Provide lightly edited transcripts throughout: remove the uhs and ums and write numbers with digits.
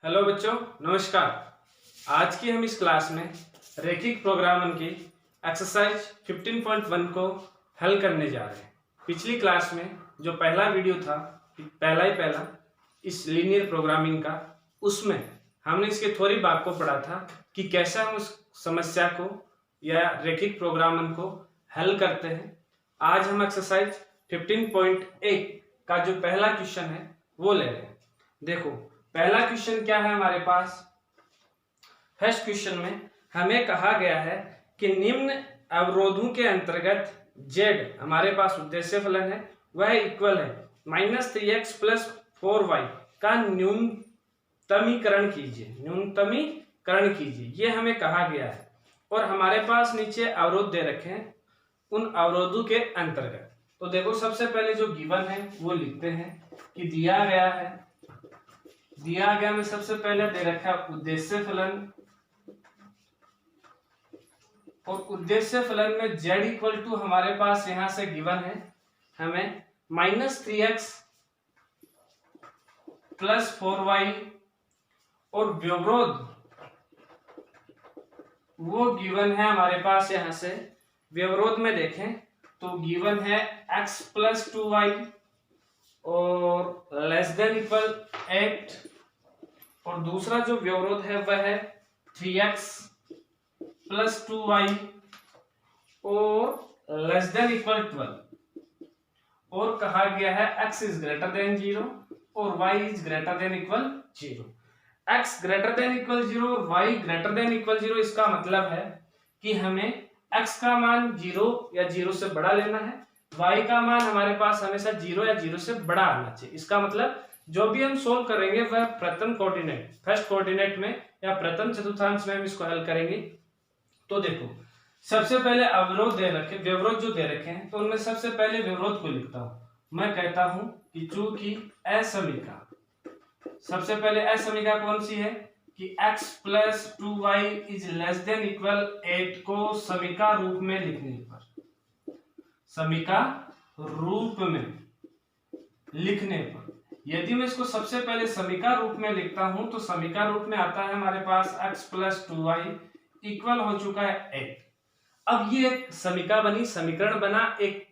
Hello बच्चों, नमस्कार। आज की हम इस क्लास में रैखिक प्रोग्रामन की एक्सरसाइज 15.1 को हल करने जा रहे हैं। पिछली क्लास में जो पहला वीडियो था, पहला इस लीनियर प्रोग्रामिंग का, उसमें हमने इसके थोड़ी बात को पढ़ा था कि कैसे हम उस समस्या को या रैखिक प्रोग्रामन को हल करते हैं। आज हम एक्सरसाइज 15.1 का जो पहला क्वेश्चन है वो ले रहे हैं। देखो, पहला क्वेश्चन क्या है हमारे पास। फर्स्ट क्वेश्चन में हमें कहा गया है कि निम्न अवरोधों के अंतर्गत z हमारे पास उद्देश्य फलन है, वह इक्वल है -3x + 4y का न्यूनतमीकरण कीजिए। ये हमें कहा गया है और हमारे पास नीचे अवरोध दे रखे हैं उन अवरोधों के अंतर्गत। तो देखो, सबसे पहले जो गिवन है वो लिखते हैं कि दिया गया में सबसे पहले दे रखा उद्देश्य फलन, और उद्देश्य फलन में z इक्वल टू हमारे पास यहां से गिवन है हमें -3x + 4y, और व्यवरोध वो गिवन है हमारे पास यहां से। व्यवरोध में देखें तो गिवन है x + 2y और <= 8, और दूसरा जो व्यवरोध है वह है 3x + 2y और <= 12, और कहा गया है x > 0 और y > 0। x > 0 और y > 0, इसका मतलब है कि हमें x का मान 0 या 0 से बड़ा लेना है, y का मान हमारे पास हमेशा 0 या 0 से बड़ा आना चाहिए। इसका मतलब जो भी हम सोल्व करेंगे वह प्रथम कोऑर्डिनेट, फर्स्ट कोऑर्डिनेट में या प्रथम चतुर्थांश में हम इसको हल करेंगे। तो देखो, सबसे पहले अवरोध दे रखे, व्यवरोध जो दे रखे हैं, तो उनमें सबसे पहले व्यवरोध को लिखता हूं। मैं कहता हूं कि चूंकि असमीका, सबसे पहले असमीका कौन सी है कि x + 2y > 8 को समीका रूप में लिखने पर, यदि मैं इसको सबसे पहले समीका रूप में लिखता हूं तो समीका रूप में आता है हमारे पास x + 2y इक्वल हो चुका है 8। अब ये एक समीका बनी, समीकरण बना एक,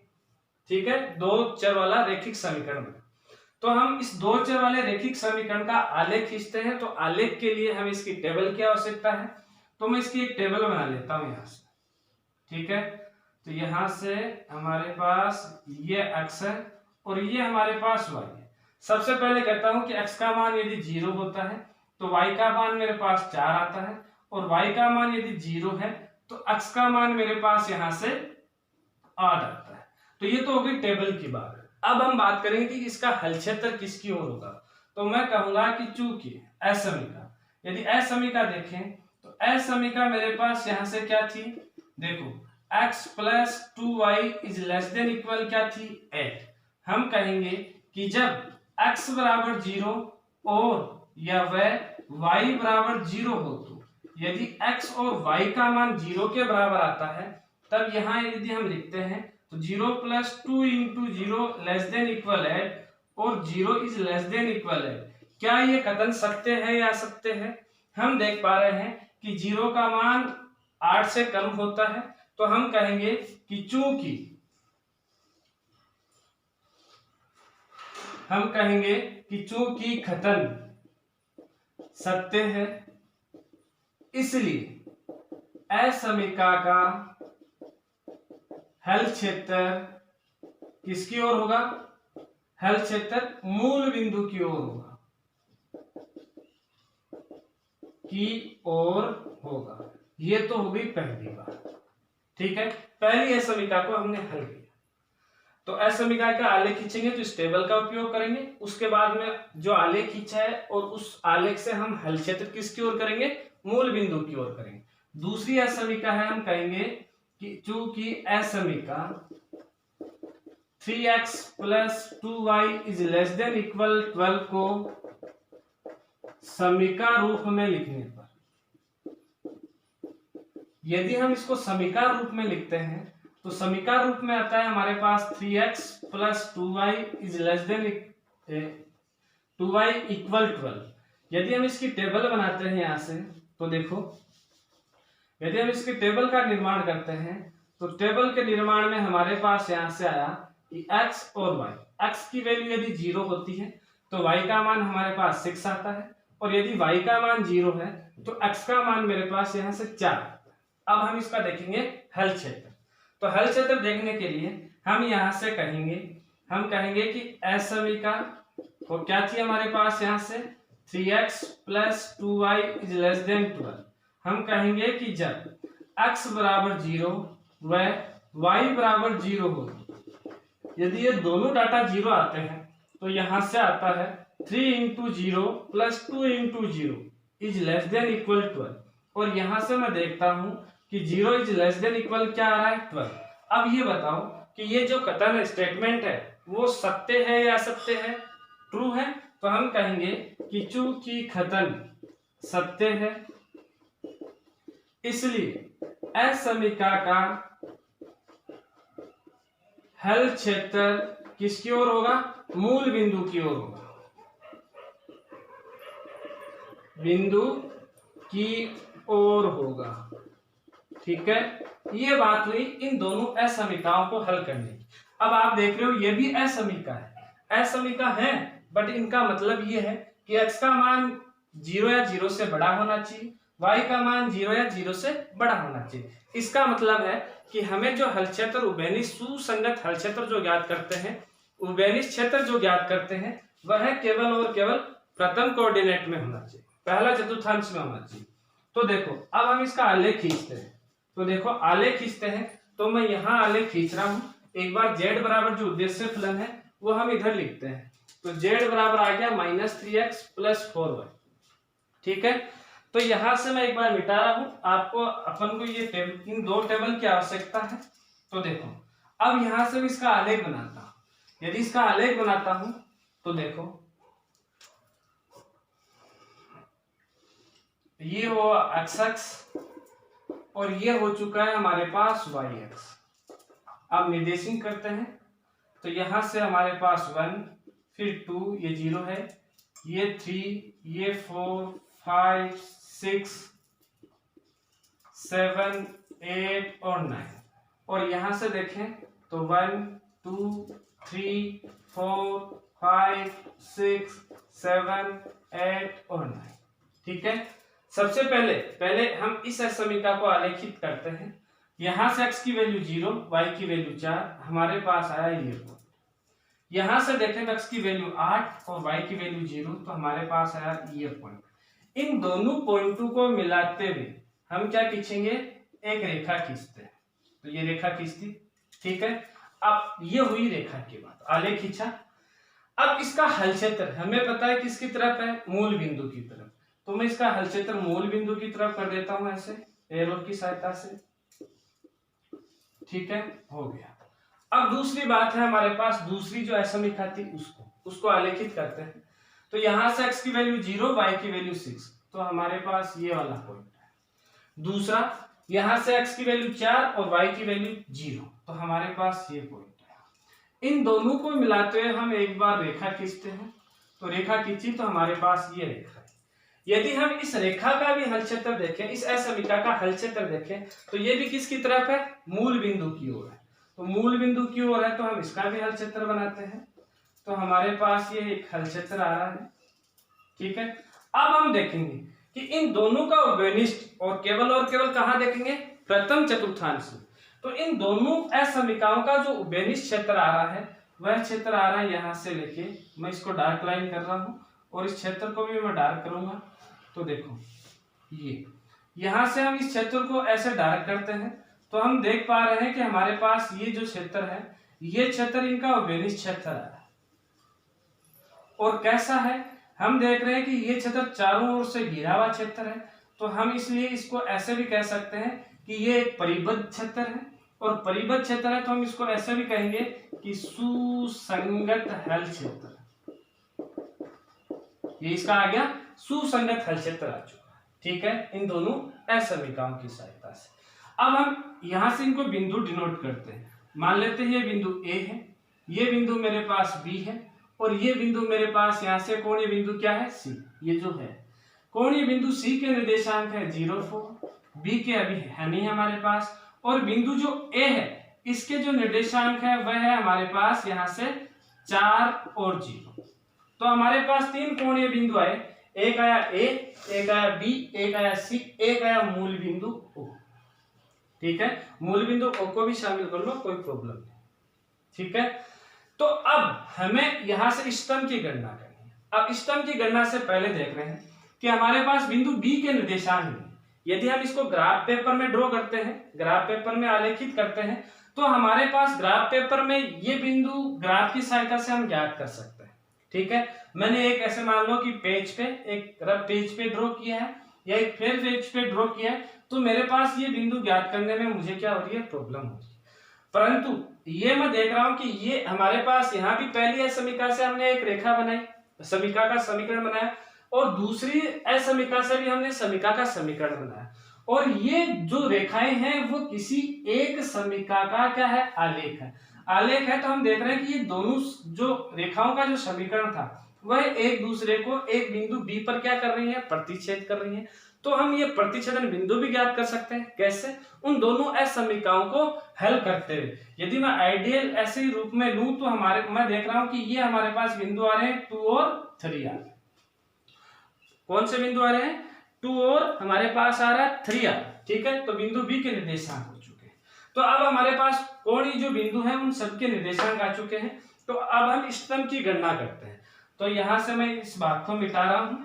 ठीक है, दो चर वाला रैखिक समीकरण बना। तो हम इस दो चर वाले रैखिक समीकरण का आलेख खींचते हैं। तो आलेख के लिए हमें इसकी टेबल की आवश्यकता है, तो मैं इसकी एक टेबल बना लेता हूं यहां से, ठीक है। तो यहां से हमारे पास ये x है और ये हमारे पास y है। सबसे पहले कहता हूं कि x का मान यदि 0 होता है तो y का मान मेरे पास 4 आता है, और y का मान यदि 0 है तो x का मान मेरे पास यहां से 8 आता है। तो ये तो होगी टेबल की बात। अब हम बात करेंगे कि इसका हल क्षेत्र किसकी ओर होगा। तो मैं कहूंगा कि चूंकि असमीका, यदि असमीका देखें तो असमीका मेरे पास यहां से क्या थी, देखो x + 2y > क्या थी 8। हम कहेंगे कि जब x = 0 और या वह y = 0 हो, तो यदि x और y का मान 0 के बराबर आता है, तब यहां यदि हम लिखते हैं तो 0 + 2 × 0 <= 8 और 0 > 8। क्या ये कथन सत्य है या असत्य है? हम देख पा रहे हैं कि 0 का मान 8 से कम होता है, तो हम कहेंगे कि चूंकि कथन सत्य है, इसलिए असमीका का हल क्षेत्र किसकी ओर होगा? हल क्षेत्र मूल बिंदु की ओर होगा। ये तो होगी पहली बात, ठीक है। पहली असमीका को हमने हल किया। तो असमीका का आलेख खींचेंगे तो इस टेबल का उपयोग करेंगे। उसके बाद में जो आलेख खींचा है और उस आलेख से हम हल क्षेत्र किसकी ओर करेंगे? मूल बिंदु की ओर करेंगे। दूसरी असमीका है, हम कहेंगे कि चूंकि असमीका 3x + 2y > 12 को समीका रूप में लिखने पर, यदि हम इसको समीका रूप में लिखते हैं तो समीका रूप में आता है हमारे पास 3x + 2y > 12। यदि हम इसकी टेबल बनाते हैं यहाँ से, तो देखो यदि हम इसकी टेबल का निर्माण करते हैं तो टेबल के निर्माण में हमारे पास यहाँ से आया कि x और y, x की वैल्यू यदि 0 होती है तो y का मान हमारे पास 6 आता है, और यदि y का मान 0 है तो x का मान मेरे पास यहाँ से 4। अब हम इसका देखेंगे हल क्षेत्र। तो हल क्षेत्र देखने के लिए हम यहाँ से कहेंगे कि असमीका को क्या थी हमारे पास यहाँ से 3x + 2y = 12। हम कहेंगे कि जब x बराबर 0 व y बराबर 0 हो, यदि ये दोनों डाटा 0 आते हैं तो यहाँ से आता है 3 × 0 + 2 × 0 = 12। और यहाँ से मैं देखता हूँ कि 0 = क्या आ रहा है 12। अब ये बताओ कि ये जो कथन स्टेटमेंट है वो सत्य है या असत्य है, ट्रू है। तो हम कहेंगे कि चूंकि कथन सत्य है इसलिए असमीका का हल क्षेत्र किसकी ओर होगा, मूल बिंदु की ओर होगा, बिंदु की ओर होगा। ठीक है, ये बात हुई इन दोनों असमीकाओं को हल करने की। अब आप देख रहे हो ये भी असमीका है, बट इनका मतलब ये है कि x का मान 0 या 0 से बड़ा होना चाहिए, y का मान 0 या 0 से बड़ा होना चाहिए। इसका मतलब है कि हमें जो हल क्षेत्र उभयनिष्ठ सुसंगत हल क्षेत्र जो ज्ञात करते हैं, उभयनिष्ठ क्षेत्र जो ज्ञात करते हैं, वह केवल और केवल प्रथम कोऑर्डिनेट में होना चाहिए, पहला चतुर्थांश में होना चाहिए। तो देखो अब हम इसका आलेख खींचते हैं। तो देखो आलेख खींचते हैं, तो मैं यहाँ आलेख खींच रहा हूँ। एक बार z बराबर जो उद्देश्य फलन है वो हम इधर लिखते हैं। तो z बराबर आ गया -3x + 4y। ठीक है, तो यहां से मैं एक बार मिटा रहा हूं, आपको अपन को ये इन दो टेबल की आवश्यकता है। तो देखो अब यहां से भी इसका आलेख बनाता हूं। यदि इसका आलेख बनाता हूं तो देखो ये हो x और ये हो चुका है हमारे पास y x। अब निर्देशित करते हैं तो यहां से हमारे पास 1, फिर 2, ये 0 है, ये 3, ये 4, 5, 6, 7, 8 और 9। और यहां से देखें तो 1, 2, 3, 4, 5, 6, 7, 8 और 9। ठीक है, सबसे पहले हम इस समीकरण को आलेखित करते हैं। यहां से x की वैल्यू 0, y की वैल्यू 4, हमारे पास आया ये पॉइंट। यहां से देखें तो x की वैल्यू 8 और y की वैल्यू 0, तो हमारे पास आया ये पॉइंट। इन दोनों पॉइंटों को मिलाते हुए हम क्या खींचेंगे, एक रेखा खींचते हैं। तो ये रेखा खींचती, ठीक है। अब ये हुई रेखा की बात, आलेख खींचा। अब इसका हल क्षेत्र हमें पता है किसकी तरफ है, मूल बिंदु की तरफ। तो मैं इसका हल क्षेत्र मूल बिंदु की तरफ कर देता हूं ऐसे एरो की सहायता से। ठीक है, हो गया। अब दूसरी बात है हमारे पास, दूसरी जो असमीका थी उसको आलेखित करते हैं। तो यहां से x की वैल्यू 0, y की वैल्यू 6, तो हमारे पास ये वाला पॉइंट है। दूसरा यहां से x की वैल्यू 4 और y की वैल्यू 0, तो हमारे पास ये पॉइंट है। इन दोनों को मिलाते हुए हम एक बार रेखा खींचते हैं। तो रेखा खींची तो हमारे पास ये रेखा है। यदि हम इस रेखा का भी हल क्षेत्र देखें, इस असमीका का हल क्षेत्र देखें, तो ये भी किसकी तरफ है, मूल बिंदु की ओर है। तो मूल बिंदु की ओर है तो हम इसका भी हल क्षेत्र बनाते हैं। तो हमारे पास ये एक हल क्षेत्र आ रहा है। ठीक है, अब हम देखेंगे कि इन दोनों का उभयनिष्ठ और केवल कहां देखेंगे, प्रथम चतुर्थांश में। तो इन दोनों असमीकाओं का जो उभयनिष्ठ क्षेत्र आ रहा है वह क्षेत्र आ रहा है यहां से लेके, मैं इसको डार्क लाइन कर रहा हूं और इस क्षेत्र को भी मैं डार्क करूंगा। तो देखो ये यहां से हम इस क्षेत्र को ऐसे डार्क करते हैं तो हम देख पा रहे हैं कि हमारे पास ये जो क्षेत्र है, ये क्षेत्र इनका उभयनिष्ठ क्षेत्र है। और कैसा है, हम देख रहे हैं कि ये क्षेत्र चारों ओर से घिरा हुआ क्षेत्र है। तो हम इसलिए इसको ऐसे भी कह सकते हैं कि ये एक परिबद्ध क्षेत्र है। और परिबद्ध क्षेत्र है तो हम इसको ऐसे भी कहेंगे कि सुसंगत हल क्षेत्र। ये इसका आ गया सुसंगत हल क्षेत्र आ चुका। ठीक है, इन दोनों असमीकाओं की सहायता से। अब हम यहां से इनको बिंदु डिनोट करते हैं। मान लेते हैं ये बिंदु A है, ये बिंदु मेरे पास B है और ये बिंदु मेरे पास यहां से कोणीय बिंदु क्या है, C। ये जो है कोणीय बिंदु सी के निर्देशांक है 0 4, बी के अभी है नहीं हमारे पास, और बिंदु जो ए है इसके जो निर्देशांक है वह है हमारे पास यहाँ से 4 और 0। तो हमारे पास 3 कोणीय बिंदु आए, एक आया ए, एक आया बी, एक आया सी, एक आया मूल बिंदु ओ। ठीक है, मूल बिंदु ओ को भी शामिल कर लो, कोई प्रॉब्लम नहीं। ठीक है, तो अब हमें यहां से स्तंभ की गणना करनी है। अब स्तंभ की गणना से पहले देख रहे हैं कि हमारे पास बिंदु बी के निर्देशांक में यदि हम इसको ग्राफ पेपर में ड्रॉ करते हैं, ग्राफ पेपर में आलेखित करते हैं, तो हमारे पास ग्राफ पेपर में ये बिंदु ग्राफ की सहायता से हम ज्ञात कर सकते हैं। ठीक है, मैंने एक ऐसे मान लो कि पेज पे एक रफ पेज पे ड्रॉ किया है या एक फेयर पेज पे ड्रॉ किया है, तो मेरे पास ये बिंदु ज्ञात करने में मुझे क्या हो रही है, प्रॉब्लम हो रही है। परंतु ये मैं देख रहा हूं कि ये हमारे पास यहाँ भी पहली असमिका से हमने एक रेखा बनाई, समीका का समीकरण बनाया, और दूसरी असमिका से भी हमने समीका का समीकरण बनाया, और ये जो रेखाएं हैं वो किसी एक समीका का क्या है, आलेख है। आलेख है तो हम देख रहे हैं कि ये दोनों जो रेखाओं का जो समीकरण था वह एक दूसरे को एक बिंदु बी पर क्या कर रही है, प्रतिच्छेद कर रही है। तो हम ये प्रतिच्छेदन बिंदु भी ज्ञात कर सकते हैं। कैसे? उन दोनों असमीकाओं को हल करते हुए। यदि मैं आइडियल ऐसे रूप में लूं तो मैं देख रहा हूं कि ये हमारे पास बिंदु आ रहे हैं 2 और 3 आ रहे हैं। कौन से बिंदु आ रहे हैं? 2 और हमारे पास आ रहा है 3 आ रहा है। ठीक है, तो बिंदु बी के निर्देशांक हो चुके हैं। तो अब हमारे पास कोणीय जो बिंदु है उन सबके निर्देशांक आ चुके हैं। तो अब हम स्तंभ की गणना करते हैं। तो यहां से मैं इस बात को मिटा रहा हूं।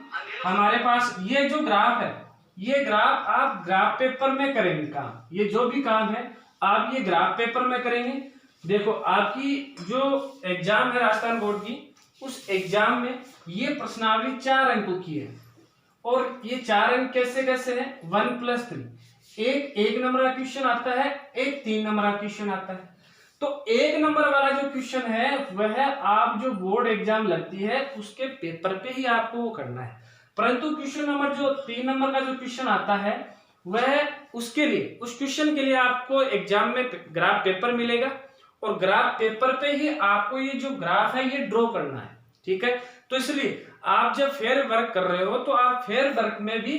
हमारे पास ये जो ग्राफ है, ये ग्राफ आप ग्राफ पेपर में करेंगे काम। ये जो भी काम है आप ये ग्राफ पेपर में करेंगे। देखो, आपकी जो एग्जाम है राजस्थान बोर्ड की, उस एग्जाम में ये प्रश्नावली 4 अंकों की है, और ये 4 अंक कैसे कैसे है, 1+3। एक नंबर का क्वेश्चन आता है, एक 3 नंबर का क्वेश्चन आता है। तो 1 नंबर वाला जो क्वेश्चन है वह आप जो बोर्ड एग्जाम लगती है उसके पेपर पे ही आपको वो करना है। परंतु क्वेश्चन नंबर जो 3 नंबर का जो क्वेश्चन आता है वह उसके लिए, उस क्वेश्चन के लिए आपको एग्जाम में ग्राफ पेपर मिलेगा, और ग्राफ पेपर पे ही आपको ये जो ग्राफ है ये ड्रॉ करना है। ठीक है, तो इसलिए आप जब फेयर वर्क कर रहे हो तो आप फेयर वर्क में भी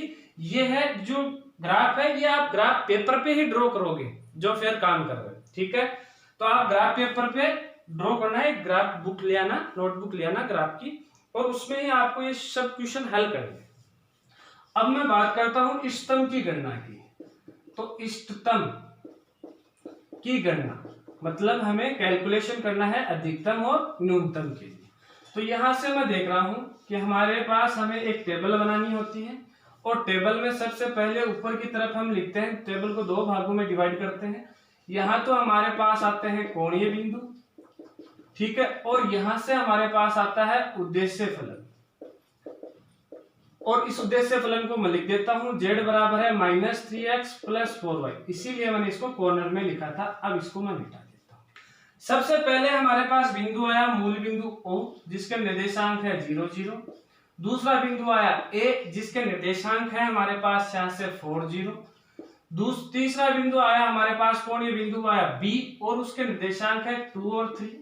ये है जो ग्राफ है ये आप ग्राफ पेपर पे ही ड्रॉ करोगे जो फेयर काम कर रहे हो। ठीक है, तो आप ग्राफ पेपर पे ड्रॉ करना है, ग्राफ बुक ले आना, नोटबुक ले आना ग्राफ की, और उसमें ही आपको ये सब क्वेश्चन हल करने। अब मैं बात करता हूं स्तंभ की गणना की। तो स्तंभ की गणना मतलब हमें कैलकुलेशन करना है अधिकतम और न्यूनतम के लिए। तो यहां से मैं देख रहा हूं कि हमारे पास हमें एक टेबल बनानी होती है, और टेबल में सबसे पहले ऊपर की तरफ हम लिखते हैं, टेबल को 2 भागों में डिवाइड करते हैं। यहां तो हमारे पास आते हैं कोणीय बिंदु, ठीक है, और यहां से हमारे पास आता है उद्देश्य फलन, और इस उद्देश्य फलन को मैं लिख देता हूं z बराबर है -3x + 4y, इसीलिए मैंने इसको कॉर्नर में लिखा था। अब इसको मैं मिटा देता हूं। सबसे पहले हमारे पास बिंदु आया मूल बिंदु O जिसके निर्देशांक है 0 0। दूसरा बिंदु आया A जिसके निर्देशांक है हमारे पास यहाँ से 4 0। तीसरा बिंदु आया हमारे पास कोणीय बिंदु आया B और उसके निर्देशांक है 2 और 3।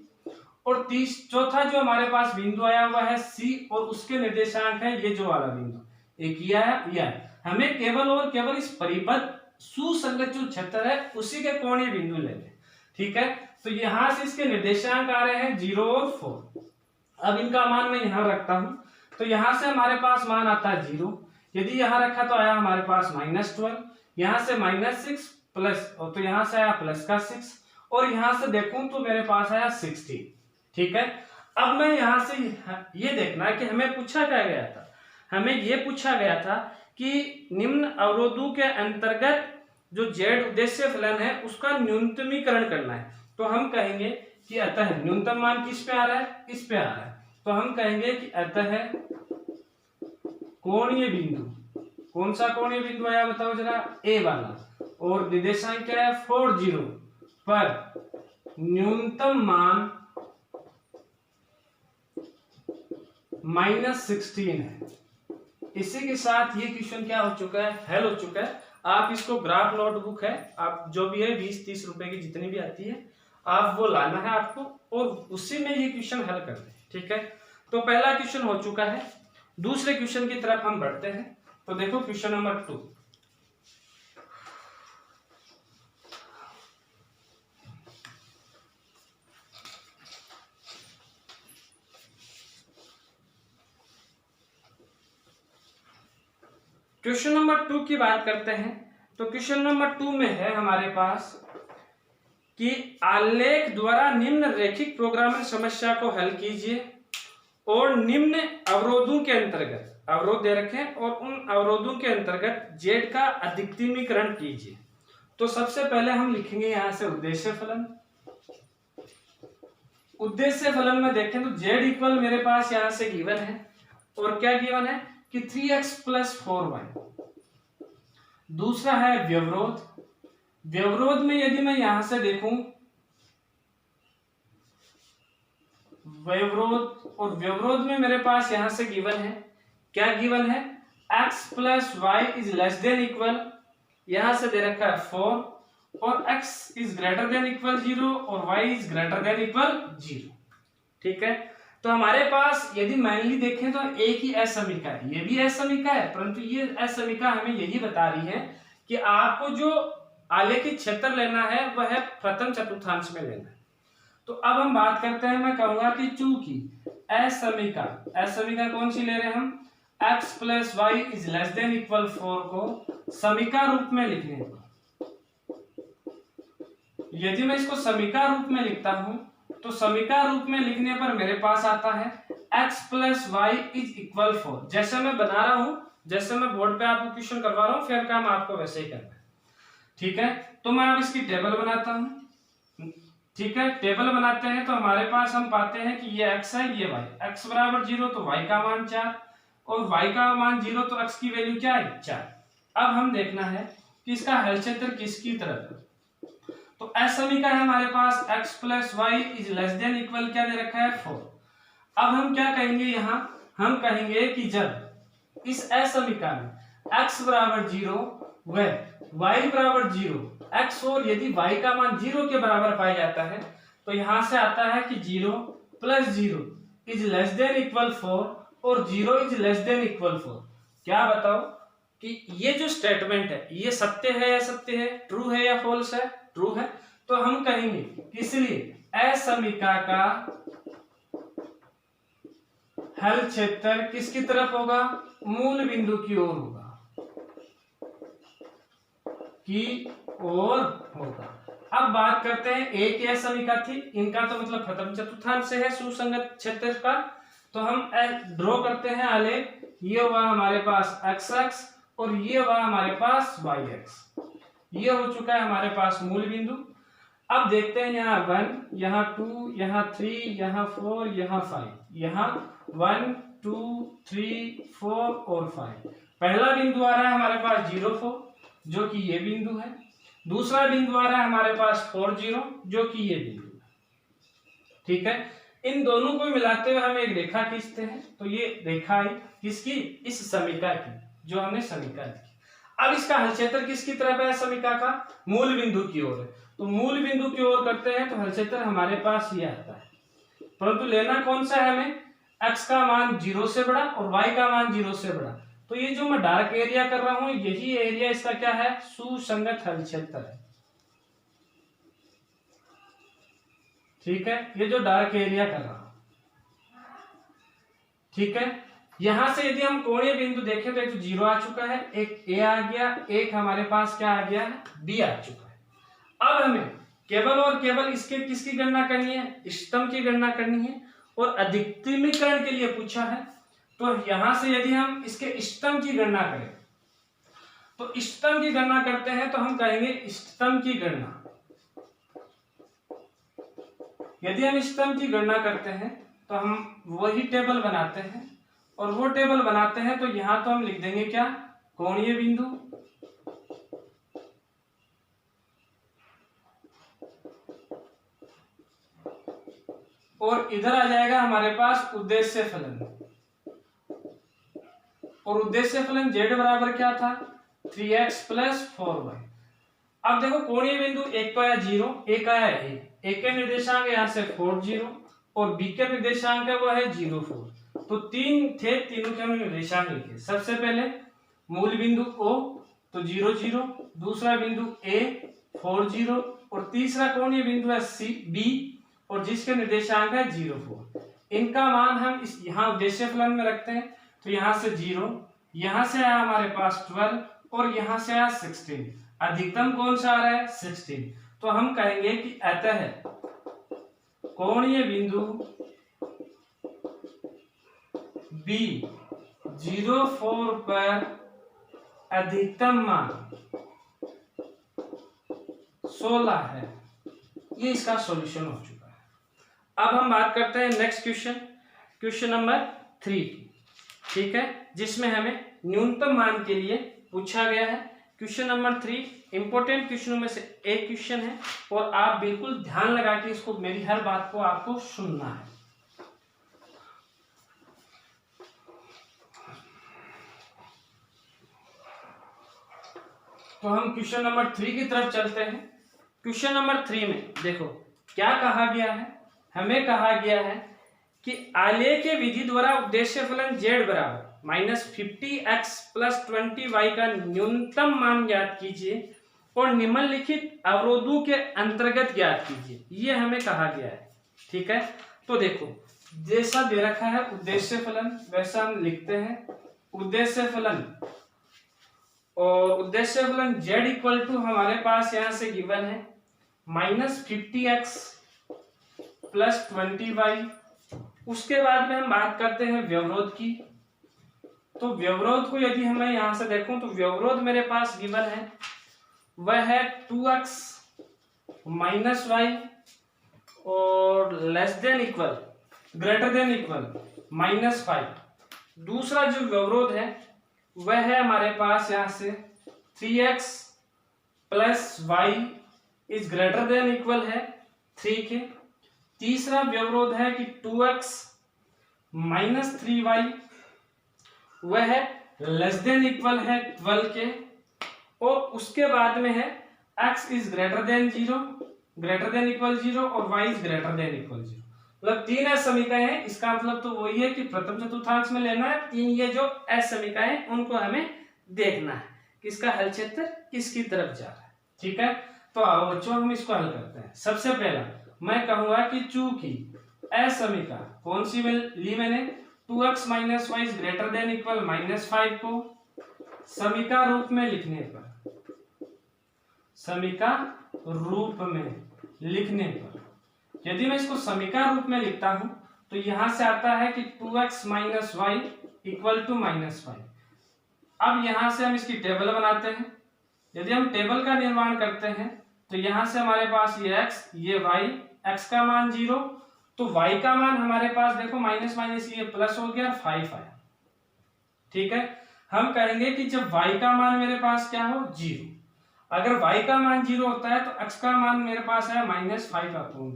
और चौथा जो हमारे पास बिंदु आया हुआ है C और उसके निर्देशांक है ये जो वाला बिंदु, एक यह है। हमें केवल और केवल इस परिबद्ध सुसंगत जो क्षेत्र है उसी के कोणीय बिंदु लेने। ठीक है, तो यहां से इसके निर्देशांक आ रहे हैं 0 और 4। अब इनका मान मैं यहां रखता हूं, तो यहां से हमारे पास मान आता है 0। यदि यहां रखा तो आया हमारे पास -12, यहां से -6 प्लस, तो यहां से आया प्लस का 6, और यहां से देखूं तो मेरे पास आया 16। ठीक है, अब मैं यहां से ये देखना है कि हमें पूछा क्या गया था। हमें ये पूछा गया था कि निम्न अवरोधों के अंतर्गत जो z उद्देश्य फलन है उसका न्यूनतमीकरण करना है। तो हम कहेंगे कि अतः न्यूनतम मान किस पे आ रहा है, इस पे आ रहा है, तो हम कहेंगे कि अतः कोणीय बिंदु, कौन सा कोणीय बिंदु आया बताओ जरा, A वाला, और निर्देशांक क्या है 4 0 पर न्यूनतम मान -16 है। इसी के साथ ये क्वेश्चन क्या हो चुका है, हल हो चुका है। आप इसको ग्राफ नोटबुक है, आप जो भी है 20-30 रुपए की जितनी भी आती है आप वो लाना है आपको, और उसी में ये क्वेश्चन हल कर दें। ठीक है, तो पहला क्वेश्चन हो चुका है। दूसरे क्वेश्चन की तरफ हम बढ़ते हैं। तो देखो क्वेश्चन नंबर 2। क्वेश्चन नंबर 2 की बात करते हैं। तो क्वेश्चन नंबर 2 में है हमारे पास कि आलेख द्वारा निम्न रैखिक प्रोग्रामिंग समस्या को हल कीजिए और निम्न अवरोधों के अंतर्गत अवरोध दे रखे और उन अवरोधों के अंतर्गत जेड का अधिकतमीकरण कीजिए। तो सबसे पहले हम लिखेंगे यहां से उद्देश्य फलन। उद्देश्य फलन में देखें तो जेड इक्वल मेरे पास यहां से गिवन है और क्या गिवन है कि 3x + 4y। दूसरा है व्यवरोध। व्यवरोध में यदि मैं यहां से देखूं व्यवरोध, और व्यवरोध में मेरे पास यहां से गिवन है, क्या गिवन है, x + y ≤ यहां से दे रखा है 4 और x ≥ 0 और y ≥ 0। ठीक है, तो हमारे पास यदि मैनली देखें तो एक ही असमीका है, ये भी असमीका है, परंतु ये असमीका हमें यही बता रही है कि आपको जो आलेखित क्षेत्र लेना है वह है प्रथम चतुर्थांश में लेना है। तो अब हम बात करते हैं, मैं कहूंगा कि चूंकि असमीका कौन सी ले रहे हैं हम, x + y ≤ 4 को समीका रूप में लिखने को। यदि मैं इसको समीका रूप में लिखता हूं तो समीका रूप में लिखने पर मेरे पास आता है x + y = 4। जैसे मैं बना रहा हूं, जैसे मैं बोर्ड पे आपको क्वेश्चन करवा रहा हूं, फिर काम आपको वैसे ही करना है। ठीक है, तो मैं अब इसकी टेबल बनाता हूं। ठीक है, टेबल बनाते हैं तो हमारे पास हम पाते हैं कि ये x है, ये y। x = 0 तो y का मान 4 और y का मान 0 तो x की वैल्यू क्या है, 4। अब हम देखना है कि इसका हल क्षेत्र किसकी तरफ है। तो असमीका है हमारे पास x + y ≤ क्या दे रखा है, 4। अब हम क्या कहेंगे, यहां हम कहेंगे कि जब इस असमीका में x = 0 व y = 0, x और यदि y का मान 0 के बराबर पाया जाता है तो यहां से आता है कि 0 + 0 ≤ 4 और 0 ≤ 4। क्या बताओ कि ये जो स्टेटमेंट है ये सत्य है या सत्य है, ट्रू है या फॉल्स है, ट्रू है। तो हम कहेंगे कि इसलिए असमीका का हल क्षेत्र किसकी तरफ होगा, मूल बिंदु की ओर होगा, अब बात करते हैं, एक ही असमीका थी, इनका तो मतलब प्रथम चतुर्थांश से है सुसंगत क्षेत्र का। तो हम ड्रॉ करते हैं आलेख। ये हुआ हमारे पास x और ये हुआ हमारे पास y। ये हो चुका है हमारे पास मूल बिंदु। अब देखते हैं यहाँ 1, यहाँ 2, यहाँ 3, यहाँ 4, यहाँ 5, यहाँ 1, 2, 3, 4 और 5। पहला बिंदु आ रहा है हमारे पास 0, 4 जो कि ये बिंदु है। दूसरा बिंदु आ रहा है हमारे पास 4, 0 जो कि ये बिंदु है। ठीक है, इन दोनों को मिलाते हुए हम एक रेखा खींचते हैं। तो ये रेखा है किसकी, इस समीका की, जो हमने समीका लिखी। अब इसका हल क्षेत्र किसकी तरफ है, समीका का मूल बिंदु की ओर है। तो मूल बिंदु की ओर करते हैं तो हल क्षेत्र हमारे पास ये आता है, परंतु लेना कौन सा है हमें, x का मान 0 से बड़ा और y का मान 0 से बड़ा। तो ये जो मैं डार्क एरिया कर रहा हूं यही एरिया इसका क्या है, सुसंगत हल क्षेत्र है। ठीक है, ये जो डार्क एरिया कर रहा हूं, ठीक है। यहां से यदि हम कोणीय बिंदु देखें तो एक तो 0 आ चुका है, एक a आ गया, एक हमारे पास क्या आ गया है, b आ चुका है। अब हमें केवल और केवल इसके किसकी गणना करनी है, इष्टतम की गणना करनी है और अधिकतमीकरण के लिए पूछा है। तो यहां से यदि हम इसके इष्टतम की गणना करें तो इष्टतम की गणना करते हैं तो हम कहेंगे इष्टतम की गणना। यदि हम इष्टतम की गणना करते हैं तो हम वही टेबल बनाते हैं और वो टेबल बनाते हैं तो यहां तो हम लिख देंगे क्या, कोणीय बिंदु और इधर आ जाएगा हमारे पास उद्देश्य फलन। और उद्देश्य फलन z बराबर क्या था, 3x + 4y। अब देखो कोणीय बिंदु एक तो आया 0, एक आया a के निर्देशांक यहां से 4, 0 और b के निर्देशांक है वो है 0, 4। तो तीन थे, तीनों के हमने निर्देशांक लिखे। सबसे पहले मूल बिंदु O तो 0 0, दूसरा बिंदु A 4 0 और तीसरा कोणीय बिंदु है C B और जिसके निर्देशांक है 0 4। इनका मान हम इस यहाँ उद्देश्य फलन में रखते हैं तो यहाँ से 0, यहाँ से आया हमारे पास 12 और यहाँ से आया 16। अधिकतम कौन सा आ रहा है 16। तो हम कहेंगे कि अतः कोणीय बिंदु B 0 4 पर अधिकतम मान 16 है। ये इसका सॉल्यूशन हो चुका है। अब हम बात करते हैं नेक्स्ट क्वेश्चन नंबर 3, ठीक है, जिसमें हमें न्यूनतम मान के लिए पूछा गया है। क्वेश्चन नंबर 3 इंपॉर्टेंट क्वेश्चनों में से एक क्वेश्चन है और आप बिल्कुल ध्यान लगा के इसको, मेरी हर बात को आपको सुनना है। तो हम क्वेश्चन नंबर 3 की तरफ चलते हैं। क्वेश्चन नंबर 3 में देखो क्या कहा गया है। हमें कहा गया है कि आलेखीय विधि द्वारा उद्देश्य फलन z बराबर -50x + 20y का न्यूनतम मान ज्ञात कीजिए और निम्नलिखित अवरोधों के अंतर्गत ज्ञात कीजिए। ये हमें कहा गया है, ठीक है। तो देखो जैसा दे रखा है उद्देश्य फलन वैसा हम लिखते हैं। उद्देश्य फलन और उद्देश्य फलन z इक्वल टू हमारे पास यहां से गिवन है -50x + 20y। उसके बाद में हम बात करते हैं व्यवरोध की। तो व्यवरोध को यदि हमें यहां से देखूं तो व्यवरोध मेरे पास गिवन है वह है 2x - y और ग्रेटर देन इक्वल -5। दूसरा जो व्यवरोध है वह है हमारे पास यहां से 3x + y is greater than equal है 3 के। तीसरा व्यवरोध है कि 2x - 3y वह है लेस देन इक्वल है 12 के। और उसके बाद में है x इज ग्रेटर देन 0 और y is greater than equal 0। मतलब 3 असमीकाएं हैं। इसका मतलब तो वही है कि प्रथम चतुर्थांश में लेना है 3 ये जो असमीकाएं उनको हमें देखना है किसका हल क्षेत्र किसकी तरफ जा रहा है, ठीक है। तो आओ बच्चों हम इसको हल करते हैं। सबसे पहला मैं कहूंगा कि चूंकि असमीका कौन सी ली मैंने 2x - y is greater than equal -5 को समीका रूप में लिखने पर यदि मैं इसको समीका रूप में लिखता हूं तो यहां से आता है कि 2x - y इक्वल टू -5। अब यहां से हम इसकी टेबल बनाते हैं। यदि हम टेबल का निर्माण करते हैं तो यहां से हमारे पास ये x ये y, x का मान 0 तो y का मान हमारे पास देखो माइनस ये प्लस हो गया 5 आया, ठीक है। हम कहेंगे कि जब y का मान मेरे पास क्या हो 0, अगर y का मान 0 होता है तो x का मान मेरे पास है -5/2,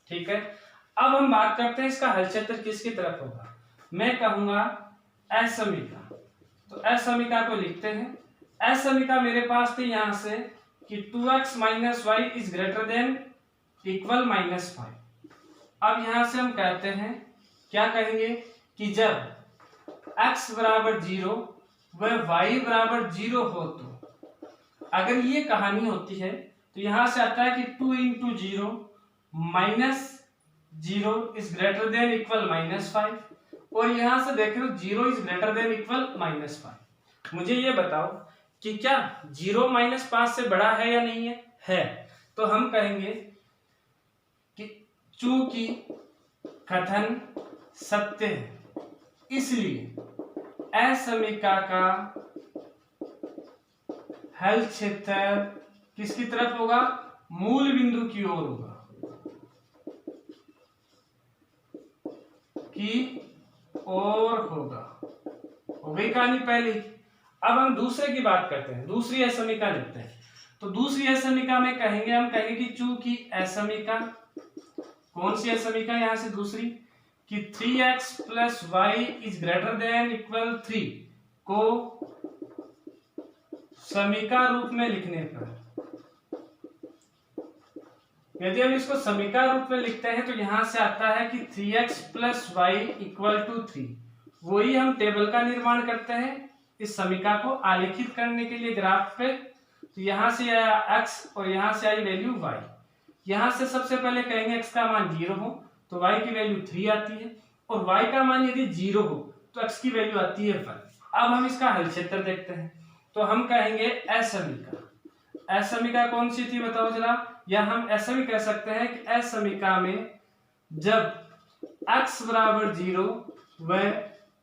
ठीक है। अब हम बात करते हैं इसका हल क्षेत्र किसकी तरफ होगा। मैं कहूंगा असमीका। तो असमीका को लिखते हैं। असमीका मेरे पास थी यहां से कि 2x - y is greater than equal -5। अब यहां से हम कहते हैं क्या कहेंगे कि जब x बराबर 0 व y बराबर 0 हो तो अगर ये कहानी होती है तो यहां से आता है कि 2 × 0 -0 इज ग्रेटर देन इक्वल -5 और यहां से देख रहे हो 0 इज ग्रेटर देन इक्वल -5। मुझे ये बताओ कि क्या 0 -5 से बड़ा है या नहीं है। तो हम कहेंगे कि चूंकि कथन सत्य है इसलिए असमीका का हल क्षेत्र किसकी तरफ होगा मूल बिंदु की ओर होगा हो गई कहानी पहली। अब हम दूसरे की बात करते हैं, दूसरी असमीका लिखते हैं। तो दूसरी असमीका में हम कहेंगे कि चूंकि असमीका कौन सी असमीका यहां से दूसरी कि 3x + y is greater than equal 3 को समीका रूप में लिखने पर यदि हम इसको समीका रूप में लिखते हैं तो यहां से आता है कि 3x + y इक्वल टू 3। वही हम टेबल का निर्माण करते हैं इस समीका को आलेखित करने के लिए ग्राफ पे, तो यहाँ से आया x और यहाँ से आई वैल्यू y। यहाँ से सबसे पहले कहेंगे x का मान 0 हो तो y की वैल्यू 3 आती है, और y का मान यदि 0 हो तो x की वैल्यू आती है 1। अब हम इसका हल क्षेत्र देखते हैं, तो हम कहेंगे असमीका। असमीका कौन सी थी बताओ जरा, या हम ऐसा भी कह सकते हैं कि असमीका में जब x बराबर 0 व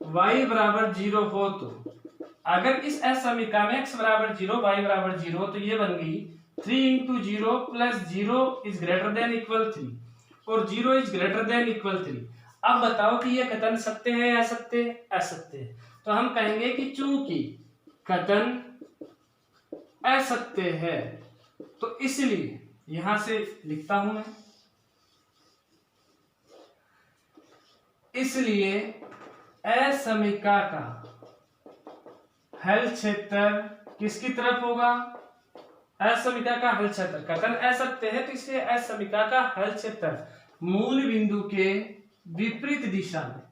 y बराबर 0 हो, तो अगर इस असमीका में x बराबर 0 y बराबर 0 हो तो ये बन गई 3 into 0 plus 0 is greater than equal 3 और 0 इज ग्रेटर देन इक्वल 3। अब बताओ कि ये कथन सत्य है या असत्य? असत्य है। तो हम कहेंगे कि चूंकि कथन असत्य है तो इसलिए यहां से लिखता हूं मैं, इसलिए असमीका का हल क्षेत्र किसकी तरफ होगा? असमीका का हल क्षेत्र, कथन असत्य है तो इसलिए असमीका का हल क्षेत्र मूल बिंदु के विपरीत दिशा में,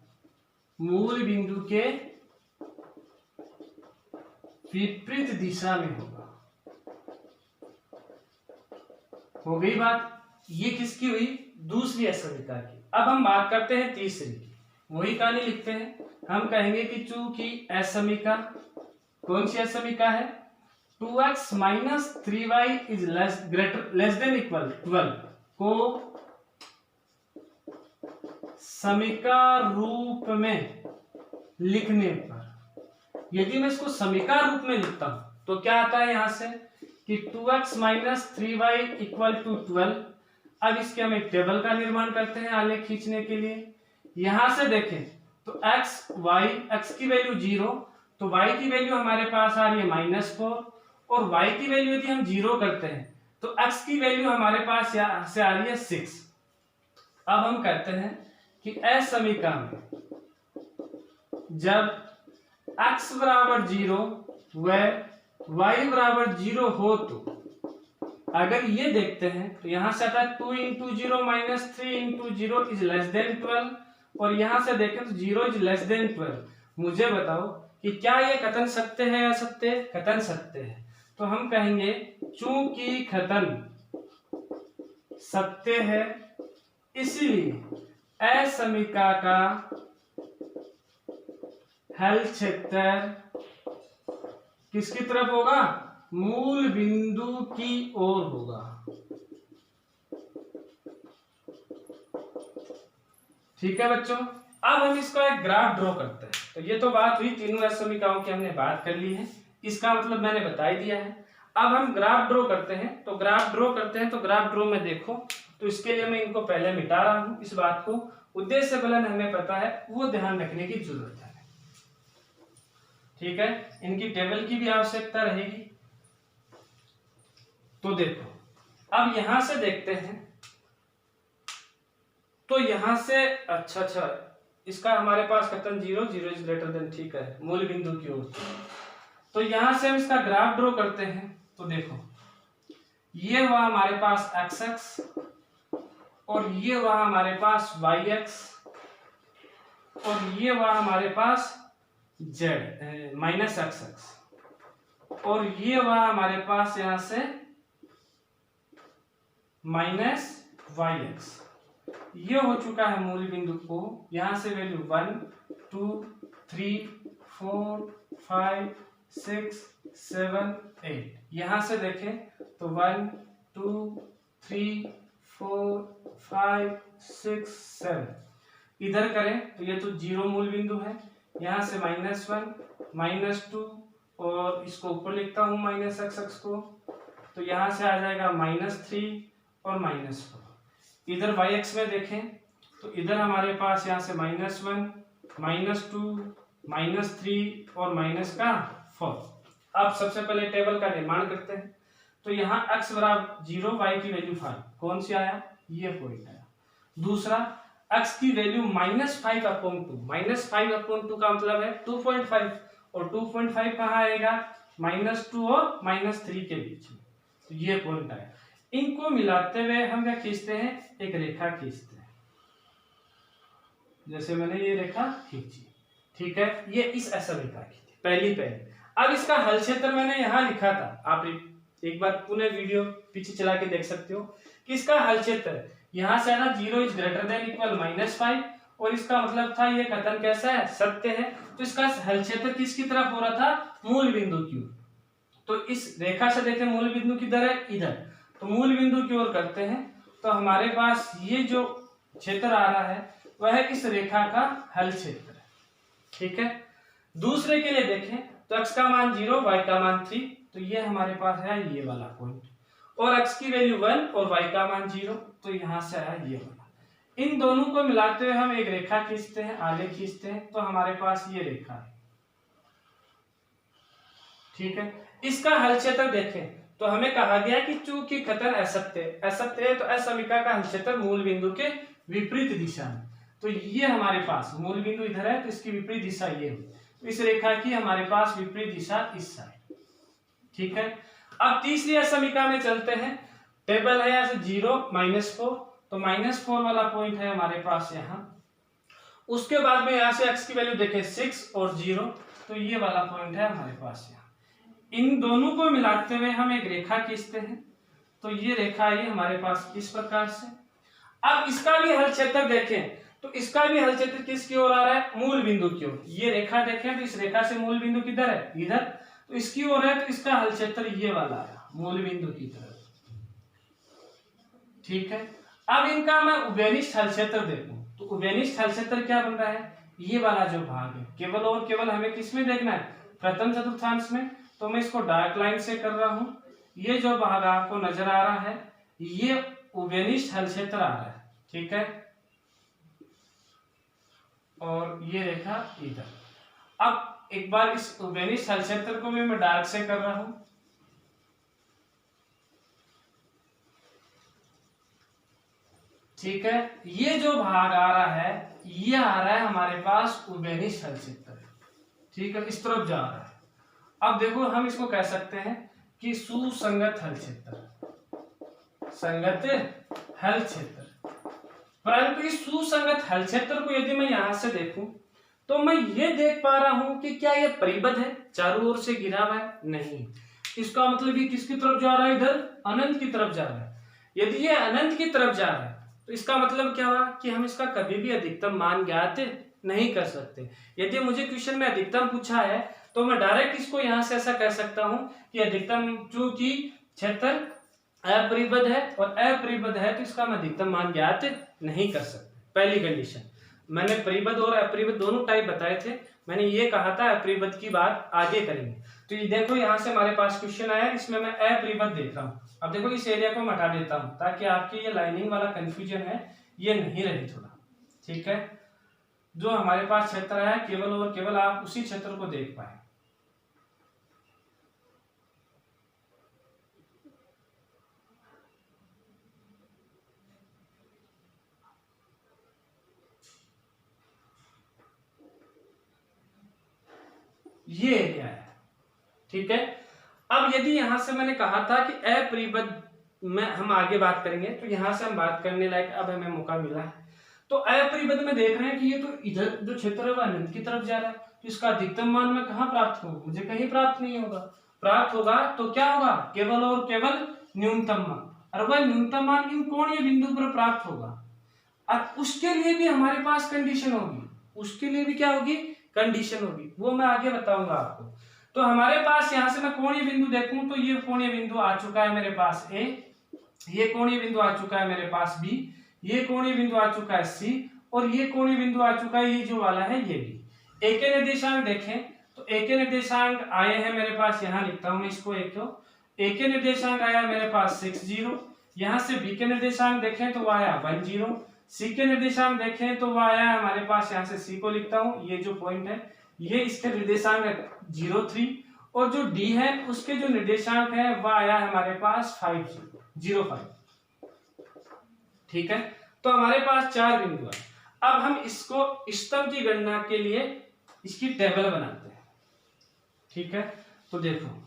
मूल बिंदु के विपरीत दिशा में होगा। हो गई बात, ये किसकी हुई? दूसरी असमीका की। अब हम बात करते हैं तीसरी की, वही कहानी लिखते हैं। हम कहेंगे कि चूंकि असमीका, कौन सी असमीका है? 2x minus 3y is less than equal 12 को समीका रूप में लिखने पर, यदि मैं इसको समीका रूप में लिखता हूं तो क्या आता है यहां से कि 2x minus 3y equal to 12। अब इसके हम एक टेबल का निर्माण करते हैं आलेख खींचने के लिए। यहां से देखें तो x की वैल्यू 0 तो y की वैल्यू हमारे पास आ रही है -4, और y की वैल्यू यदि हम 0 करते हैं तो x की वैल्यू हमारे पास यहां से आ रही है 6। अब हम कहते हैं कि असमीका में जब x बराबर 0 व y बराबर 0 हो, तो अगर ये देखते हैं तो यहां से आता है 2 into 0 minus 3 into 0 is less than 12, और यहां से देखें तो 0 इज लेस देन 12। मुझे बताओ कि क्या ये कथन सत्य है या असत्य? कथन सत्य है। तो हम कहेंगे चूंकि कथन सत्य है इसलिए असमीका का हल क्षेत्र किसकी तरफ होगा? मूल बिंदु की ओर होगा। ठीक है बच्चों, अब हम इसका एक ग्राफ ड्रॉ करते हैं। तो ये तो बात हुई तीनों असमीकाओं की, हमने बात कर ली है, इसका मतलब मैंने बता ही दिया है। अब हम ग्राफ ड्रॉ करते हैं। तो ग्राफ ड्रॉ में देखो, तो इसके लिए मैं इनको पहले मिटा रहा हूं। इस बात को उद्देश्य फलन हमें पता है, वो ध्यान रखने की जरूरत है। ठीक है, इनकी टेबल की भी आवश्यकता रहेगी। तो देखो, अब यहां से देखते हैं, तो यहां से अच्छा इसका हमारे पास कथन 0 इज ग्रेटर देन, ठीक है, मूल बिंदु की ओर। तो यहां से हम इसका ग्राफ ड्रॉ करते हैं। तो देखो, ये हुआ हमारे पास x और ये हुआ हमारे पास yx और ये हुआ हमारे पास z माइनस xx और ये हुआ हमारे पास यहां से माइनस yx। ये हो चुका है मूल बिंदु को, यहां से वैल्यू 1 2 3 4 5 6 7 8। यहां से देखें तो 1 2 3 4 5 6 7। इधर करें तो ये तो 0 मूल बिंदु है, यहां से -1 -2 और इसको ऊपर लिखता हूं -xx को, तो यहां से आ जाएगा -3 और -4। इधर yx में देखें तो इधर हमारे पास यहाँ से -1 -2 -3 और -4। अब सबसे पहले टेबल का निर्माण करते हैं। तो यहाँ x बराबर 0 y की वैल्यू 5, कौन सी आया? ये पॉइंट आया। दूसरा x की वैल्यू -5/2, -5/2 का मतलब है 2.5 और 2.5 कहाँ आएगा? -2 और -3 के बीच में, तो ये पॉइंट आया। इनको मिलाते हुए हम क्या खींचते हैं? एक रेखा खींचते हैं, जैसे मैंने ये रेखा खींची। ठीक है, ये इस असमीका की थी पहली। अब इसका हल क्षेत्र मैंने यहाँ लिखा था, आप एक बार पुनः वीडियो पीछे चला के देख सकते हो कि इसका हल क्षेत्र यहाँ से आना 0 इज ग्रेटर देन इक्वल -5 और इसका मतलब था ये कथन कैसा है, सत्य है। तो इसका हल क्षेत्र किसकी तरफ हो रहा था, मूल बिंदु की ओर। तो इस रेखा से देखें मूल बिंदु किधर है, इधर, तो मूल बिंदु की ओर करते हैं तो हमारे पास ये जो क्षेत्र आ रहा है वह इस रेखा का हल क्षेत्र है। ठीक है, दूसरे के लिए देखें तो x का मान 0, y का मान 3, तो ये हमारे पास है ये वाला पॉइंट, और x की वैल्यू 1 और y का मान 0, तो यहां से आया ये वाला। इन दोनों को मिलाते हुए हम एक रेखा खींचते हैं, आगे खींचते हैं, तो हमारे पास ये रेखा है। ठीक है, इसका हल क्षेत्र देखें तो हमें कहा गया कि चूंकि कथन असत्य है तो असमिका का हल क्षेत्र मूल बिंदु के विपरीत दिशा में, तो ये हमारे पास मूल बिंदु इधर है तो इसकी विपरीत दिशा ये है, तो इस रेखा की हमारे पास विपरीत दिशा इस साइड। ठीक है, अब तीसरी असमिका में चलते हैं। टेबल है यहाँ से 0 -4, तो -4 वाला पॉइंट है हमारे पास यहाँ। उसके बाद में यहाँ से x की वैल्यू देखें 6 और 0, तो ये वाला पॉइंट है हमारे पास यहाँ। इन दोनों को मिलाते हुए हम एक रेखा खींचते हैं, तो ये रेखा ये हमारे पास इस प्रकार से। अब इसका भी हल क्षेत्र देखें तो इसका भी हल क्षेत्र किसकी ओर आ रहा है, मूल बिंदु की ओर। ये रेखा देखें तो इस रेखा से मूल बिंदु किधर है, इधर, तो इसकी ओर है, तो इसका हल क्षेत्र ये वाला है, मूल बिंदु की तरफ। ठीक है, अब इनका मैं उभयनिष्ठ हल क्षेत्र देखूं तो उभयनिष्ठ हल क्षेत्र क्या बन रहा है, ये वाला जो भाग है, केवल और केवल हमें किसमें देखना है, प्रथम चतुर्थांश में। तो मैं इसको डार्क लाइन से कर रहा हूं, ये जो भाग आपको नजर आ रहा है ये उभयनिष्ठ हल क्षेत्र आ रहा है। ठीक है, और ये रेखा इधर। अब एक बार इस उभयनिष्ठ हल क्षेत्र को भी मैं डार्क से कर रहा हूं, ठीक है, ये जो भाग आ रहा है ये आ रहा है हमारे पास उभयनिष्ठ हल क्षेत्र। ठीक है, इस तरफ जा रहा है। अब देखो हम इसको कह सकते हैं कि सुसंगत हल क्षेत्र, संगत हल क्षेत्र। परंतु इस सुसंगत हल क्षेत्र को यदि मैं यहां से देखूं तो मैं ये देख पा रहा हूं कि क्या ये परिबद्ध है, चारों ओर से घिरा हुआ है, नहीं। इसका मतलब ये किसकी तरफ जा रहा है, इधर अनंत की तरफ जा रहा है। यदि ये अनंत की तरफ जा रहा है तो इसका मतलब क्या हुआ कि हम इसका कभी भी अधिकतम मान ज्ञात नहीं कर सकते। यदि मुझे क्वेश्चन में अधिकतम पूछा है तो मैं डायरेक्ट इसको यहां से ऐसा कह सकता हूं कि अधिकतम, चूंकि क्षेत्र अपरिबद्ध है और अपरिबद्ध है तो इसका मैं अधिकतम मान ज्ञात नहीं कर सकता। पहली कंडीशन, मैंने परिबद्ध और अपरिबद्ध दोनों टाइप बताए थे, मैंने ये कहा था अपरिबद्ध की बात आगे करेंगे। तो ये देखो यहाँ से हमारे पास क्वेश्चन आया, इसमें मैं अपरिबद्ध देख रहा हूँ। अब देखो इस एरिया को मैं हटा देता हूँ ताकि आपकी ये लाइनिंग वाला कंफ्यूजन है ये नहीं रहे थोड़ा। ठीक है, जो हमारे पास क्षेत्र है केवल और केवल आप उसी क्षेत्र को देख पाए। ये एरिया है। ठीक है, अब यदि यहां से मैंने कहा था कि अपरिबद्ध में हम आगे बात करेंगे, तो यहां से हम बात करने लायक अब हमें मौका मिला है। तो अपरिबद्ध में देख रहे हैं कि ये तो इधर जो क्षेत्र है वह अनंत की तरफ जा रहा है, तो इसका अधिकतम मान में कहां प्राप्त होगा, मुझे कहीं प्राप्त नहीं होगा। प्राप्त होगा तो क्या होगा, केवल और केवल न्यूनतम मान, और वह न्यूनतम मान इन कोणीय बिंदु पर प्राप्त होगा। और उसके लिए भी हमारे पास कंडीशन होगी, उसके लिए भी क्या होगी, कंडीशन होगी, वो मैं आगे बताऊंगा आपको। तो हमारे पास यहां से मैं कोणीय बिंदु देखूं तो ये कोणीय बिंदु आ चुका है मेरे पास ए, ये कोणीय बिंदु आ चुका है मेरे पास बी, ये कोणीय बिंदु आ चुका है सी, और ये कोणीय बिंदु आ चुका है ये जो वाला है ये बी। ए के निर्देशांक देखें तो ए के निर्देशांक आए हैं मेरे पास, यहाँ लिखता हूं मैं इसको, ए के निर्देशांक आया मेरे पास 6 0, यहाँ से बी के निर्देशांक देखें तो वह आया 1 0, सी के निर्देशांक देखें तो वह आया हमारे पास, यहाँ से सी को लिखता हूं, ये जो पॉइंट है ये इसके निर्देशांक है 0 3, और जो डी है उसके जो निर्देशांक है वह आया हमारे पास 5 0 5। ठीक है, तो हमारे पास 4 बिंदु है। अब हम इसको स्तंभ की गणना के लिए इसकी टेबल बनाते हैं। ठीक है, तो देखो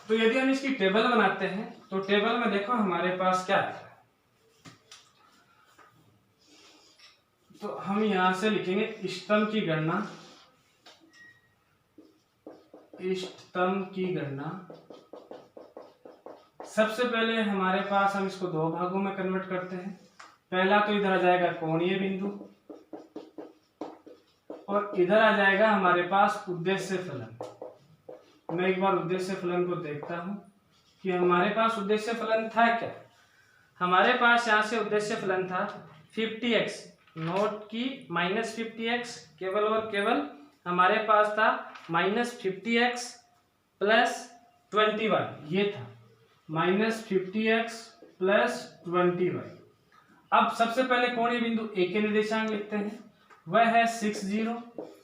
तो यदि हम इसकी टेबल बनाते हैं तो टेबल में देखो हमारे पास क्या है, तो हम यहां से लिखेंगे इष्टतम की गणना। सबसे पहले हमारे पास हम इसको दो भागों में कन्वर्ट करते हैं। पहला तो इधर आ जाएगा कोणीय बिंदु और इधर आ जाएगा हमारे पास उद्देश्य फलन। मैं एक बार उद्देश्य फलन को देखता हूं कि हमारे पास उद्देश्य फलन था क्या। हमारे पास यहां से उद्देश्य फलन था 50x, नोट की -50x, केवल और केवल हमारे पास था -50x प्लस 20y, ये था -50x प्लस 20y। अब सबसे पहले कोणीय बिंदु ए के निर्देशांक लिखते हैं, वह है 60,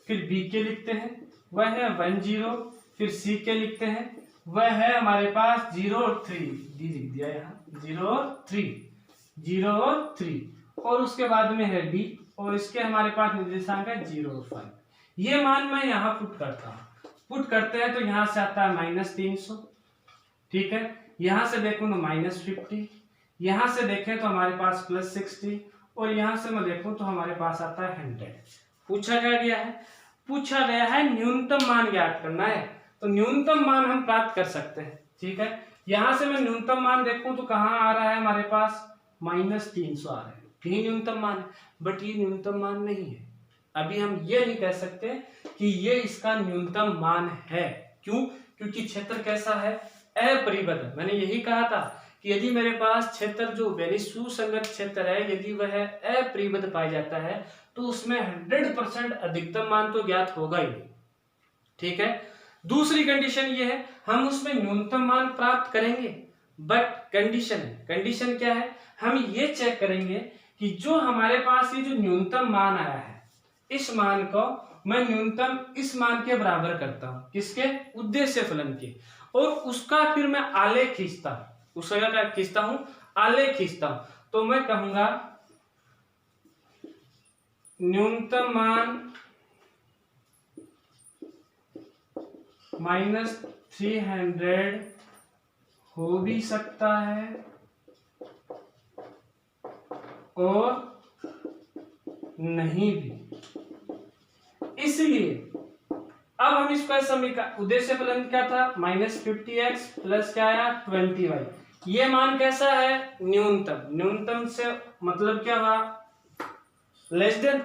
फिर बी के लिखते हैं, वह है 10, फिर सी के लिखते हैं, वह है हमारे पास 0 और 3, डी लिख दिया यहाँ 0 और 3, और उसके बाद में है डी, और इसके हमारे पास निर्देशांक है 0 और 5। ये मान मैं यहाँ पुट करता हूँ। पुट करते हैं तो यहाँ से आता है -300, ठीक है। यहाँ से देखूँ तो -50, यहाँ से देखें तो हमारे पास +60, और यहाँ से मैं देखूं तो हमारे पास आता है 100। पूछा क्या गया है? पूछा गया है न्यूनतम मान ज्ञात करना है, तो न्यूनतम मान हम प्राप्त कर सकते हैं, ठीक है। यहाँ से मैं न्यूनतम मान देखूं तो कहाँ आ रहा है हमारे पास -300 आ रहा है, यही न्यूनतम मान है, बट ये न्यूनतम मान नहीं है। अभी हम ये नहीं कह सकते कि ये इसका न्यूनतम मान है। क्यों? क्योंकि क्षेत्र कैसा है? अपरिबद्ध। मैंने यही कहा था कि यदि मेरे पास क्षेत्र जो वेरी सुसंगत क्षेत्र है, यदि वह अपरिबद्ध पाया जाता है तो उसमें 100% अधिकतम मान तो ज्ञात होगा ही नहीं, ठीक है। दूसरी कंडीशन ये है, हम उसमें न्यूनतम मान प्राप्त करेंगे, बट कंडीशन क्या है? हम ये चेक करेंगे कि जो हमारे पास ये जो न्यूनतम मान आया है, इस मान को मैं न्यूनतम इस मान के बराबर करता हूं, किसके? उद्देश्य फलन के, और उसका फिर मैं आलेख खींचता हूं। उसका क्या खींचता हूं? आलेख खींचता हूं। तो मैं कहूंगा न्यूनतम मान -300 हो भी सकता है और नहीं भी। इसलिए अब हम इसका समीकरण, उद्देश्य फलन क्या था? -50x प्लस क्या आया? 20y। ये मान कैसा है? न्यूनतम से मतलब क्या हुआ? Less than.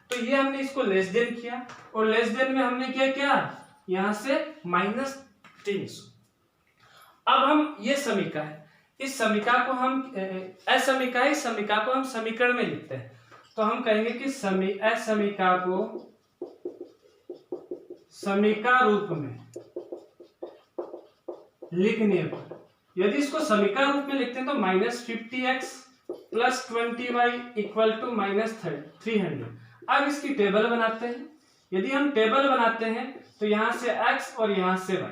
तो ये हमने इसको लेस देन किया, और लेस देन में हमने क्या किया? यहां से -300। अब हम ये समीकरण है, इस समीकरण को हम असमीकरण, इस समीकरण को हम समीकरण में लिखते हैं। तो हम कहेंगे कि असमीकरण को समीकरण रूप में लिखने पर, यदि इसको समीकरण रूप में लिखते हैं तो -50x plus 20y equal to -300। अब इसकी टेबल बनाते हैं। यदि हम टेबल बनाते हैं तो यहां से x और यहां से y,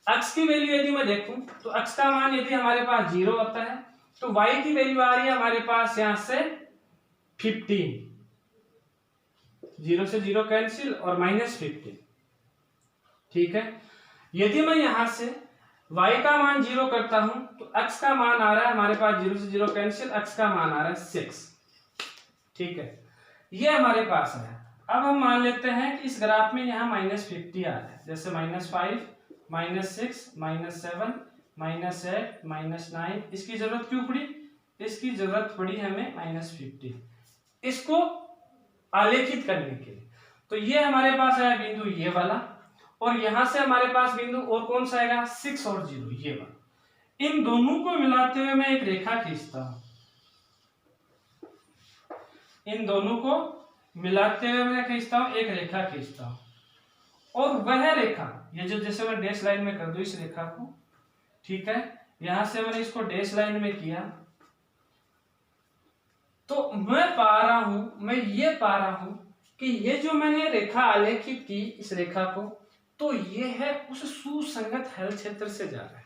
x की वैल्यू यदि मैं देखूं तो x का मान यदि हमारे पास 0 होता है तो y की वैल्यू आ रही है हमारे पास यहां से 15, 0 से 0 कैंसिल और -15, ठीक है। यदि मैं यहां से y का मान 0 करता हूं तो x का मान आ रहा है हमारे पास 0 से 0 कैंसिल, x का मान आ रहा है 6, ठीक है। ये हमारे पास है। अब हम मान लेते हैं कि इस ग्राफ में यहाँ -50 आ रहा है, जैसे -5, -6, -7, -8, -9। इसकी जरूरत क्यों पड़ी? इसकी जरूरत पड़ी हमें -50, इसको आलेखित करने के लिए। तो ये हमारे पास आया बिंदु ये वाला, और यहां से हमारे पास बिंदु और कौन सा आएगा? 6 और 0, ये वाला। इन दोनों को मिलाते हुए मैं एक रेखा खींचता हूं, इन दोनों को मिलाते हुए मैं खींचता हूं, एक रेखा खींचता हूं, और वह रेखा, ये जो जैसे मैं डैश लाइन में कर दूं इस रेखा को, ठीक है। यहां से मैंने इसको डैश लाइन में किया तो मैं ये पा रहा हूं कि ये जो मैंने रेखा आलेखित की, इस रेखा को, तो ये है उस सुसंगत हल क्षेत्र से जा रहा है,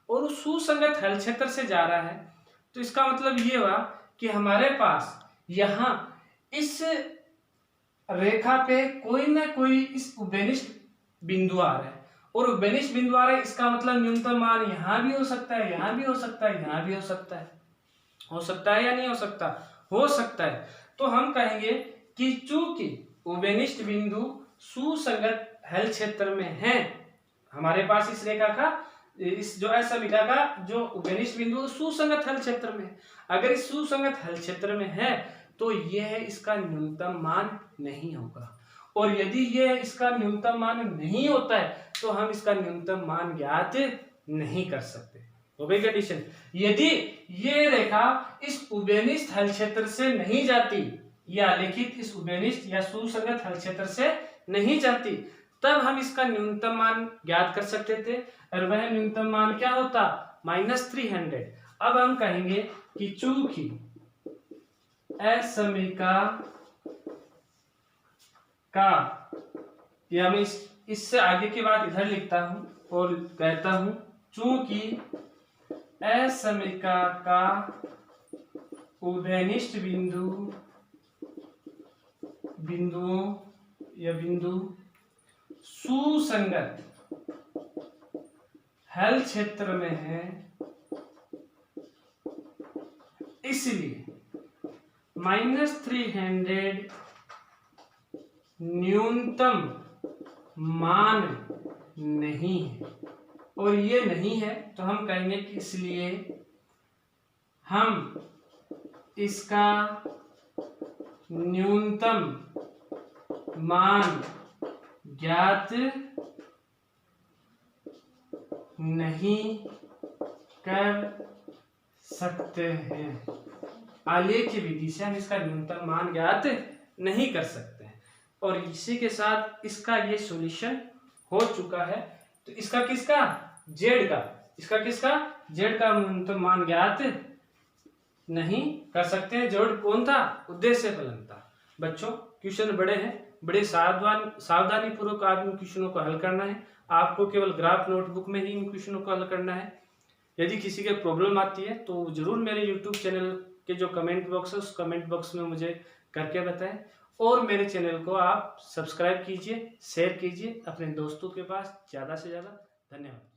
और उस सुसंगत हल क्षेत्र से जा रहा है। तो इसका मतलब ये हुआ कि हमारे पास यहां इस रेखा पे कोई ना कोई इस उभयनिष्ठ बिंदु आ रहा है, और उभयनिष्ठ बिंदु आ रहा है, इसका मतलब न्यूनतम मान यहां भी हो सकता है, यहां भी हो सकता है, यहां भी हो सकता है। हो सकता है या नहीं हो सकता? हो सकता है। तो हम कहेंगे कि चूंकि उभयनिष्ठ बिंदु सुसंगत हल क्षेत्र में है, हमारे पास इस रेखा का, इस जो असमिका का जो उभयनिष्ठ बिंदु सुसंगत हल क्षेत्र में है। अगर इस सुसंगत हल क्षेत्र में है तो यह इसका न्यूनतम मान नहीं होगा, और यदि यह इसका न्यूनतम मान नहीं होता है तो हम इसका न्यूनतम मान ज्ञात नहीं कर सकते। हो गई कंडीशन। यदि ये रेखा इस उभयनिष्ठ हल क्षेत्र से नहीं जाती, या लिखित इस उभयनिष्ठ या सुसंगत हल क्षेत्र से नहीं जाती, तब हम इसका न्यूनतम मान ज्ञात कर सकते थे, और वह न्यूनतम मान क्या होता, -300। अब हम कहेंगे कि चूंकि असमिका का, या मैं इससे आगे की बात इधर लिखता हूं और कहता हूं, चूंकि असमिका का उभयनिष्ठ बिंदु सुसंगत हल क्षेत्र में है, इसलिए -300 न्यूनतम मान नहीं है। और ये नहीं है तो हम कहेंगे कि इसलिए हम इसका न्यूनतम मान ज्ञात नहीं कर सकते हैं। आलेख विधि से हम इसका न्यूनतम मान ज्ञात नहीं कर सकते हैं। और इसी के साथ इसका ये सॉल्यूशन हो चुका है। तो इसका किसका, जेड का, इसका किसका, जेड का न्यूनतम मान ज्ञात नहीं कर सकते हैं। जेड कौन था, उद्देश्य फलन था। बच्चों क्वेश्चन बड़े हैं, बड़े सावधानी पूर्वक आप इन क्वेश्चनों को हल करना है। आपको केवल ग्राफ नोटबुक में ही इन क्वेश्चनों को हल करना है। यदि किसी के प्रॉब्लम आती है तो जरूर मेरे YouTube चैनल के जो कमेंट बॉक्स है उस कमेंट बॉक्स में मुझे करके बताएं, और मेरे चैनल को आप सब्सक्राइब कीजिए, शेयर कीजिए अपने दोस्तों के पास ज़्यादा से ज़्यादा। धन्यवाद।